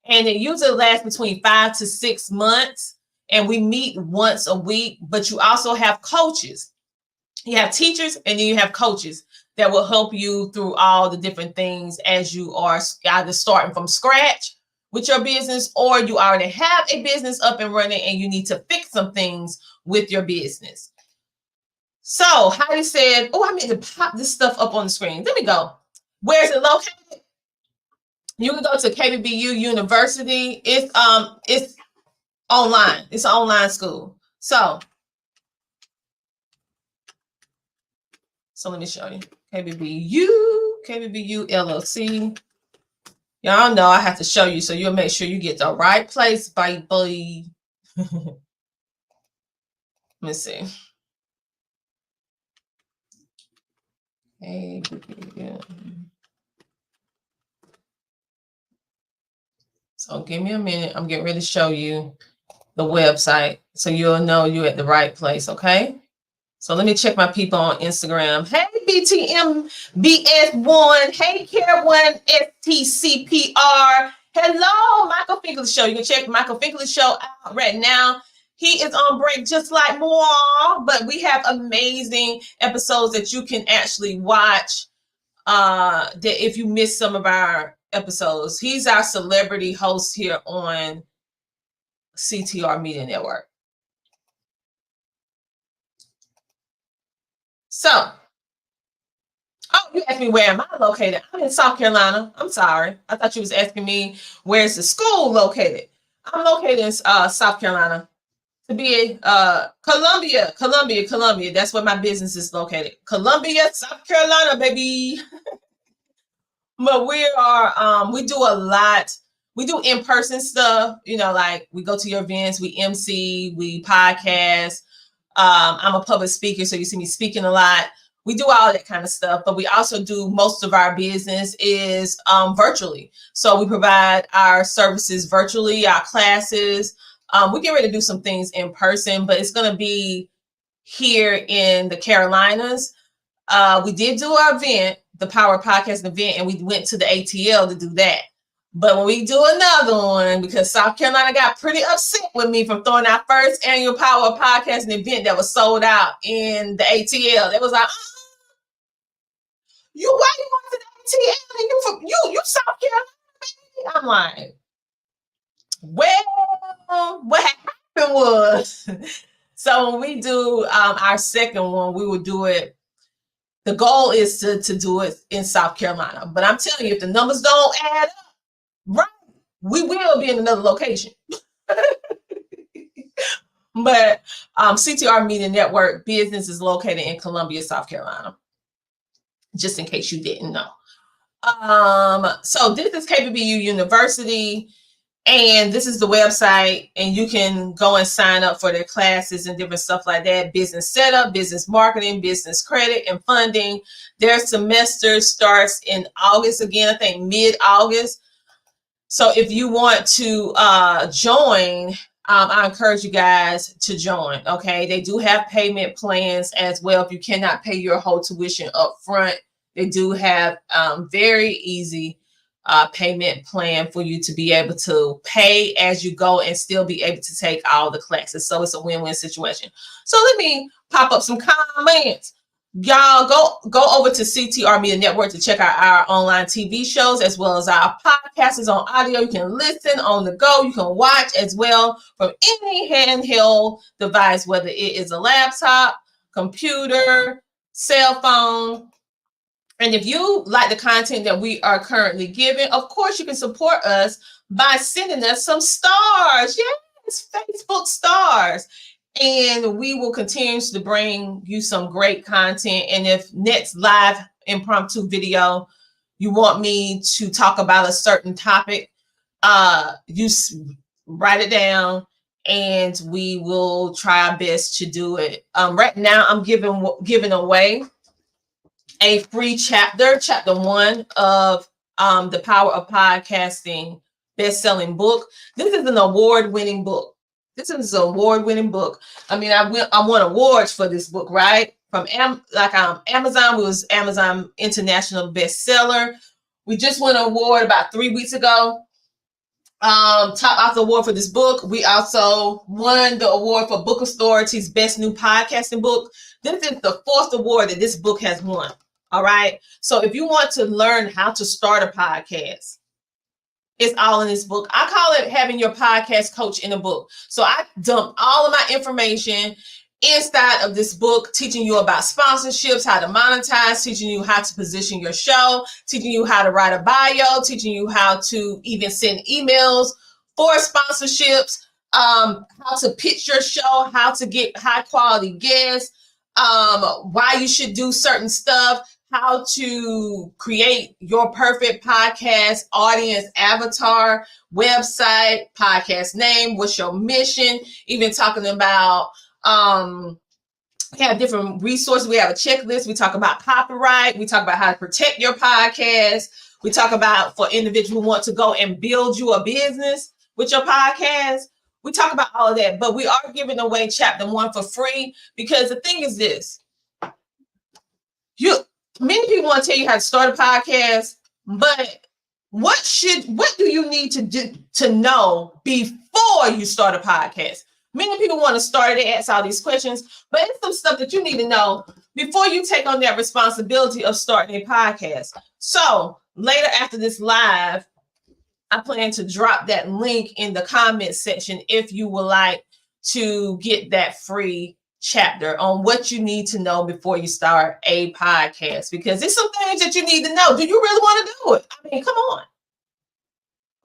and it usually lasts between 5 to 6 months. And we meet once a week, but you also have coaches. You have teachers, and then you have coaches that will help you through all the different things as you are either starting from scratch with your business, or you already have a business up and running and you need to fix some things with your business. So Heidi said, oh, I meant to pop this stuff up on the screen. Let me go. Where is it located? You can go to KBBU University. It's online. It's an online school. So let me show you. KBBU LLC. Y'all know I have to show you, so you'll make sure you get the right place, baby. Let me see. So give me a minute. I'm getting ready to show you the website so you'll know you're at the right place, okay? So let me check my people on Instagram. Hey, BTMBS1. Hey, Care1STCPR. Hello, Michael Finkley's show. You can check Michael Finkley's show out right now. He is on break just like moi, but we have amazing episodes that you can actually watch that if you miss some of our episodes. He's our celebrity host here on CTR Media Network. So, oh, you asked me where am I located? I'm in South Carolina. I'm sorry. I thought you was asking me where's the school located. I'm located in South Carolina. To be Columbia. That's where my business is located. Columbia, South Carolina, baby. But we do a lot. We do in-person stuff, like we go to your events, we MC, we podcast. I'm a public speaker, so you see me speaking a lot. We do all that kind of stuff, but we also do most of our business is virtually. So we provide our services virtually, our classes. We get ready to do some things in person, but it's going to be here in the Carolinas. We did do our event, the Power Podcast event, and we went to the ATL to do that. But when we do another one, because South Carolina got pretty upset with me from throwing our first annual Power Podcast event that was sold out in the ATL. They was like, why you went to the ATL and you South Carolina, baby? I'm like, well, what happened was, so when we do our second one, we will do it. The goal is to do it in South Carolina. But I'm telling you, if the numbers don't add up, right, we will be in another location. But CTR Media Network business is located in Columbia, South Carolina, just in case you didn't know. So this is KBBU University, and this is the website, and you can go and sign up for their classes and different stuff like that. Business setup, business marketing, business credit, and funding. Their semester starts in August again, I think mid-August. So if you want to join, I encourage you guys to join. Okay, they do have payment plans as well. If you cannot pay your whole tuition up front, they do have very easy payment plan for you to be able to pay as you go and still be able to take all the classes. So it's a win-win situation. So let me pop up some comments. Y'all go over to CTR Media Network to check out our online TV shows as well as our podcasts on audio. You can listen on the go. You can watch as well from any handheld device, whether it is a laptop, computer, cell phone. And if you like the content that we are currently giving, of course, you can support us by sending us some stars. Yes, Facebook stars. And we will continue to bring you some great content. And if next live impromptu video, you want me to talk about a certain topic, you write it down and we will try our best to do it. Right now, I'm giving away a free chapter 1 of The Power of Podcasting best-selling book. This is an award-winning book. This is an award-winning book. I mean, I won awards for this book, right? From Amazon. It was Amazon International Bestseller. We just won an award about 3 weeks ago. Top author award for this book. We also won the award for Book Authority's Best New Podcasting Book. This is the 4th award that this book has won. All right. So if you want to learn how to start a podcast, it's all in this book. I call it having your podcast coach in a book. So I dump all of my information inside of this book, teaching you about sponsorships, how to monetize, teaching you how to position your show, teaching you how to write a bio, teaching you how to even send emails for sponsorships, how to pitch your show, how to get high quality guests, why you should do certain stuff, how to create your perfect podcast audience avatar, website, podcast name, what's your mission, even talking about we have different resources. We have a checklist. We talk about copyright. We talk about how to protect your podcast. We talk about for individuals who want to go and build you a business with your podcast. We talk about all of that, but we are giving away chapter 1 for free because the thing is this. Many people want to tell you how to start a podcast, but what do you need to do to know before you start a podcast? Many people want to start it, ask all these questions, but it's some stuff that you need to know before you take on that responsibility of starting a podcast. So later after this live, I plan to drop that link in the comment section if you would like to get that free chapter on what you need to know before you start a podcast, because there's some things that you need to know. Do you really want to do it? I mean, come on.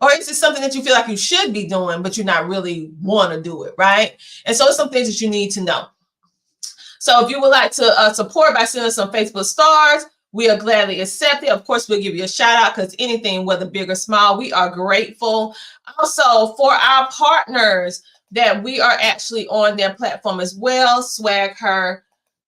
Or is it something that you feel like you should be doing, but you're not really want to do it, right? And so it's some things that you need to know. So if you would like to support by sending some Facebook stars, we'll gladly accept it. Of course, we'll give you a shout out because anything, whether big or small, we are grateful. Also, for our partners that we are actually on their platform as well, Swag Her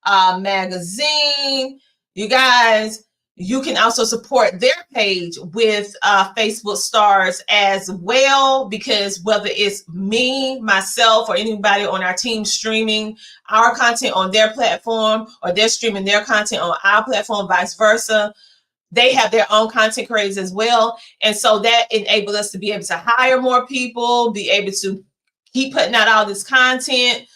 Magazine. You guys, you can also support their page with Facebook stars as well, because whether it's me, myself, or anybody on our team streaming our content on their platform, or they're streaming their content on our platform, vice versa, they have their own content creators as well. And so that enables us to be able to hire more people, be able to keep putting out all this content.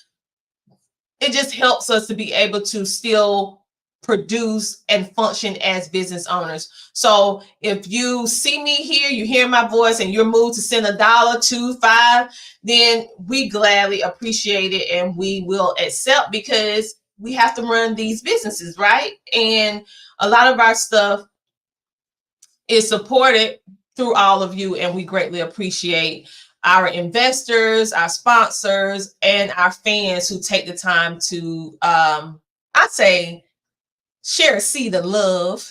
It just helps us to be able to still produce and function as business owners. So if you see me here, you hear my voice, and you're moved to send $1, $2, $5, then we gladly appreciate it and we will accept, because we have to run these businesses, right? And a lot of our stuff is supported through all of you, and we greatly appreciate our investors, our sponsors, and our fans who take the time to, I say, share a seed of love.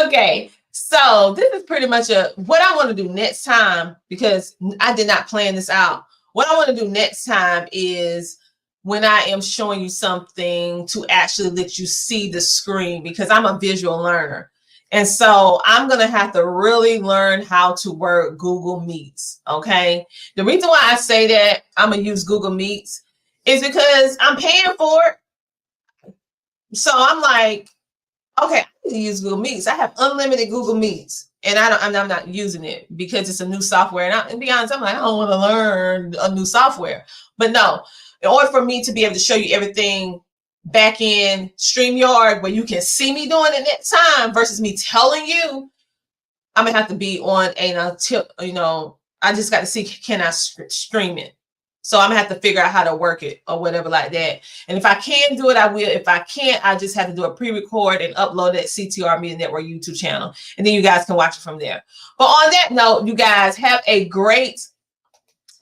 Okay, so this is pretty much what I want to do next time, because I did not plan this out. What I want to do next time is when I am showing you something to actually let you see the screen, because I'm a visual learner. And so I'm going to have to really learn how to work Google Meets. Okay. The reason why I say that I'm going to use Google Meets is because I'm paying for it. So I'm like, okay, I need to use Google Meets. I have unlimited Google Meets. And I'm not using it because it's a new software. And to be honest, I'm like, I don't want to learn a new software. But no, in order for me to be able to show you everything back in Streamyard where you can see me doing it next time versus me telling you, I'm gonna have to be on a tip. I just got to see, can I stream it? So I'm gonna have to figure out how to work it or whatever like that. And if I can do it, I will. If I can't, I just have to do a pre-record and upload it CTR Media Network YouTube channel, and then you guys can watch it from there. But on that note, you guys have a great,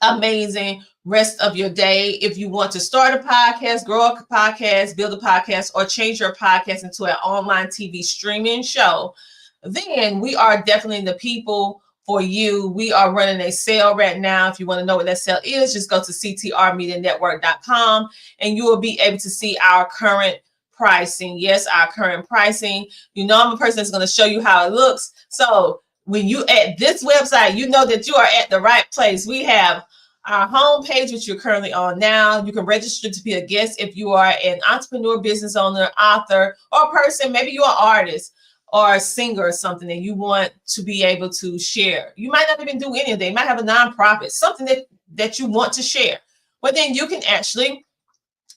amazing rest of your day. If you want to start a podcast, grow a podcast, build a podcast, or change your podcast into an online TV streaming show, then we are definitely the people for you. We are running a sale right now. If you want to know what that sale is, just go to ctrmedianetwork.com and you will be able to see our current pricing. Yes, our current pricing. I'm a person that's going to show you how it looks. So when you at this website, you know that you are at the right place. We have our homepage, which you're currently on now. You can register to be a guest if you are an entrepreneur, business owner, author, or person. Maybe you're an artist or a singer or something and you want to be able to share. You might not even do any of that. You might have a nonprofit, something that you want to share. But then you can actually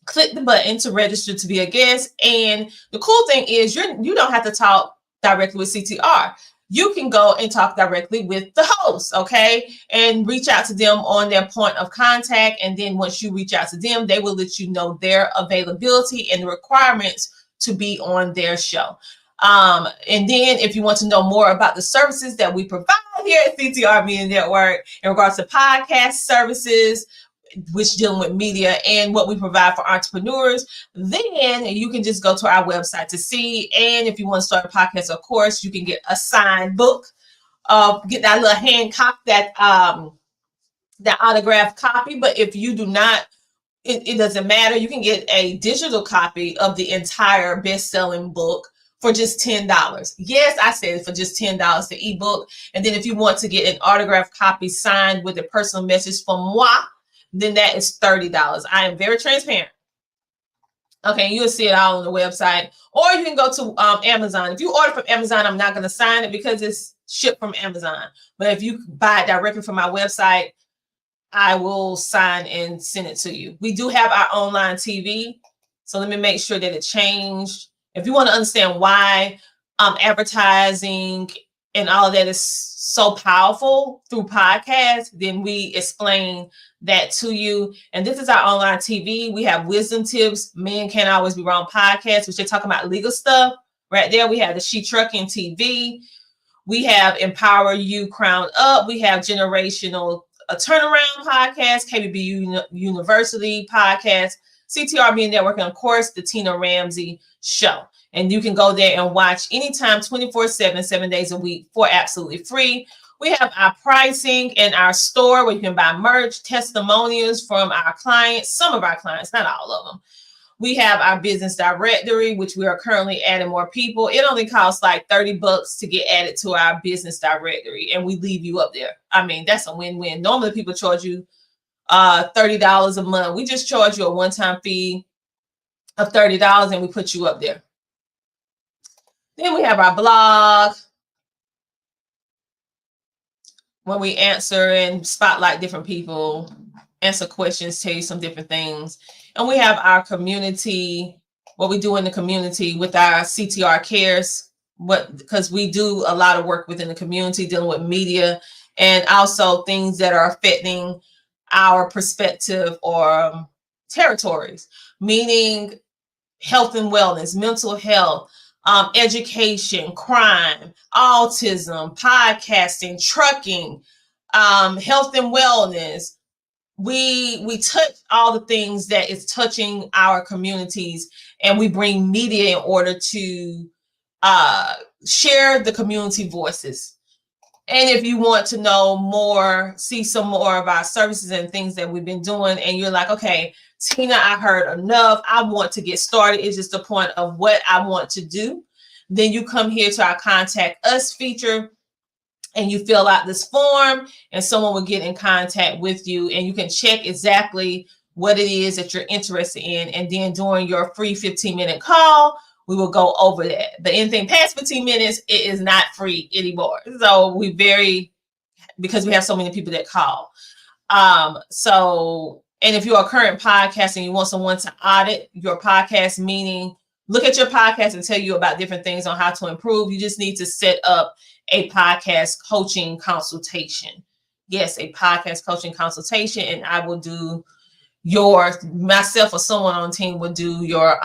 click the button to register to be a guest. And the cool thing is you don't have to talk directly with CTR. You can go and talk directly with the host, okay? And reach out to them on their point of contact. And then once you reach out to them, they will let you know their availability and the requirements to be on their show. And then if you want to know more about the services that we provide here at CTR Media Network in regards to podcast services, which dealing with media and what we provide for entrepreneurs, then you can just go to our website to see. And if you want to start a podcast, of course, you can get a signed book, get that little hand copy, that autographed copy. But if you do not, it doesn't matter. You can get a digital copy of the entire best-selling book for just $10. Yes, I said for just $10, the ebook. And then if you want to get an autographed copy signed with a personal message from moi, then that is $30. I am very transparent. Okay, you'll see it all on the website. Or you can go to Amazon. If you order from Amazon, I'm not going to sign it because it's shipped from Amazon. But if you buy it directly from my website, I will sign and send it to you. We do have our online TV. So let me make sure that it changed. If you want to understand why advertising and all of that is so powerful through podcasts, then we explain that to you. And this is our online TV. We have wisdom tips, Men Can't Always Be Wrong podcast, which they're talking about legal stuff. Right there, we have the She Trucking TV. We have Empower You Crown Up. We have Generational Turnaround podcast, KBB University podcast, CTR Media Network, and of course, the Tina Ramsey Show. And you can go there and watch anytime, 24/7, 7 days a week for absolutely free. We have our pricing and our store where you can buy merch, testimonials from our clients, some of our clients, not all of them. We have our business directory, which we are currently adding more people. It only costs like $30 to get added to our business directory, and we leave you up there. I mean, that's a win-win. Normally, people charge you $30 a month. We just charge you a one-time fee of $30, and we put you up there. Then we have our blog, when we answer and spotlight different people, answer questions, tell you some different things. And we have our community, what we do in the community with our CTR Cares, because we do a lot of work within the community dealing with media and also things that are affecting our perspective or territories, meaning health and wellness, mental health, education, crime, autism, podcasting, trucking, health and wellness. We touch all the things that is touching our communities, and we bring media in order to share the community voices. And if you want to know more, see some more of our services and things that we've been doing, and you're like, okay, Tina, I heard enough. I want to get started. It's just the point of what I want to do. Then you come here to our Contact Us feature and you fill out this form and someone will get in contact with you and you can check exactly what it is that you're interested in. And then during your free 15-minute call, we will go over that. But anything past 15 minutes, it is not free anymore. So because we have so many people that call. And if you're a current podcast and you want someone to audit your podcast, meaning look at your podcast and tell you about different things on how to improve, you just need to set up a podcast coaching consultation. Yes, a podcast coaching consultation. And I will do myself or someone on the team will do your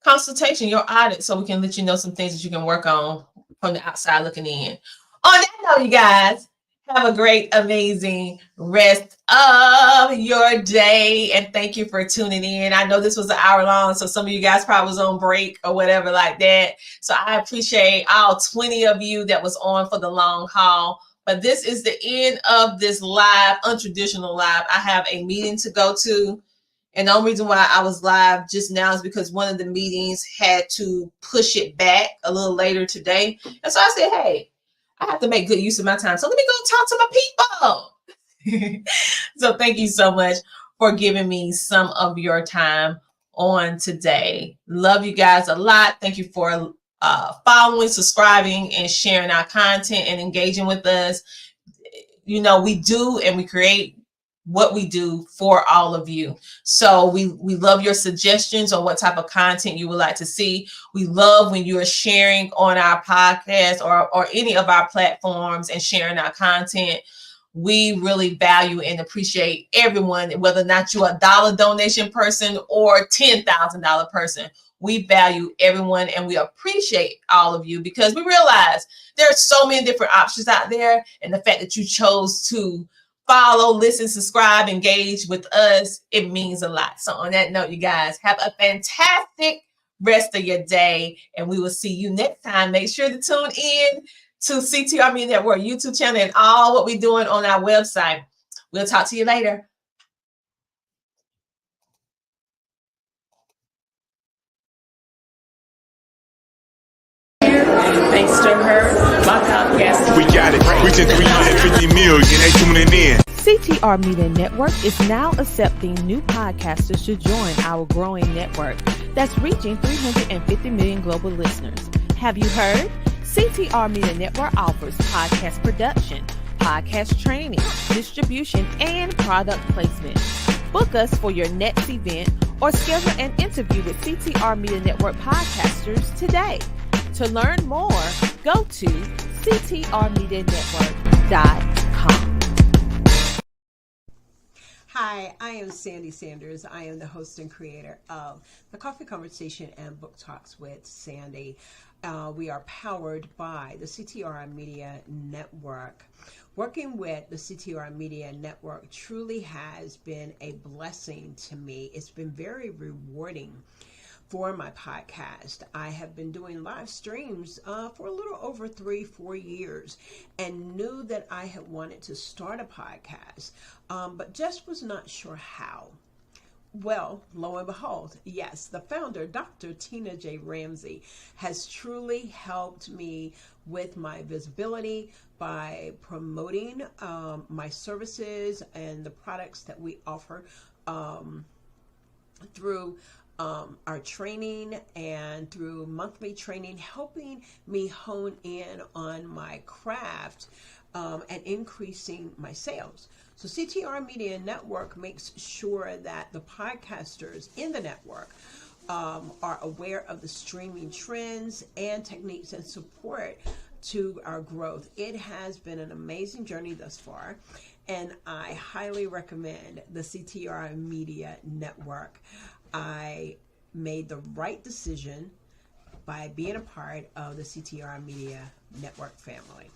consultation, your audit, so we can let you know some things that you can work on from the outside looking in. On that note, you guys, have a great, amazing rest of your day. And thank you for tuning in. I know this was an hour long, so some of you guys probably was on break or whatever like that. So I appreciate all 20 of you that was on for the long haul. But this is the end of this live, untraditional live. I have a meeting to go to. And the only reason why I was live just now is because one of the meetings had to push it back a little later today. And so I said, hey, I have to make good use of my time. So let me go talk to my people. So thank you so much for giving me some of your time on today. Love you guys a lot. Thank you for following, subscribing, and sharing our content and engaging with us. You know, we do and we create what we do for all of you. So we love your suggestions on what type of content you would like to see. We love when you are sharing on our podcast or any of our platforms and sharing our content. We really value and appreciate everyone, whether or not you're a dollar donation person or $10,000 person. We value everyone and we appreciate all of you because we realize there are so many different options out there. And the fact that you chose to follow, listen, subscribe, engage with us, it means a lot. So on that note, you guys, have a fantastic rest of your day, and we will see you next time. Make sure to tune in to CTR Media Network YouTube channel and all what we're doing on our website. We'll talk to you later. Thanks to her, my podcast. We got it. Reaching 350 million. They tuning in. CTR Media Network is now accepting new podcasters to join our growing network that's reaching 350 million global listeners. Have you heard? CTR Media Network offers podcast production, podcast training, distribution, and product placement. Book us for your next event or schedule an interview with CTR Media Network podcasters today. To learn more, go to ctrmedianetwork.com. Hi, I am Sandy Sanders. I am the host and creator of the Coffee Conversation and Book Talks with Sandy. We are powered by the CTR Media Network. Working with the CTR Media Network truly has been a blessing to me. It's been very rewarding for my podcast. I have been doing live streams for a little over 3-4 years and knew that I had wanted to start a podcast, but just was not sure how. Well, lo and behold, yes, the founder, Dr. Tina J. Ramsey, has truly helped me with my visibility by promoting my services and the products that we offer through our training and through monthly training, helping me hone in on my craft and increasing my sales. So CTR Media Network makes sure that the podcasters in the network are aware of the streaming trends and techniques and support to our growth. It has been an amazing journey thus far, and I highly recommend the CTR Media Network. I made the right decision by being a part of the CTR Media Network family.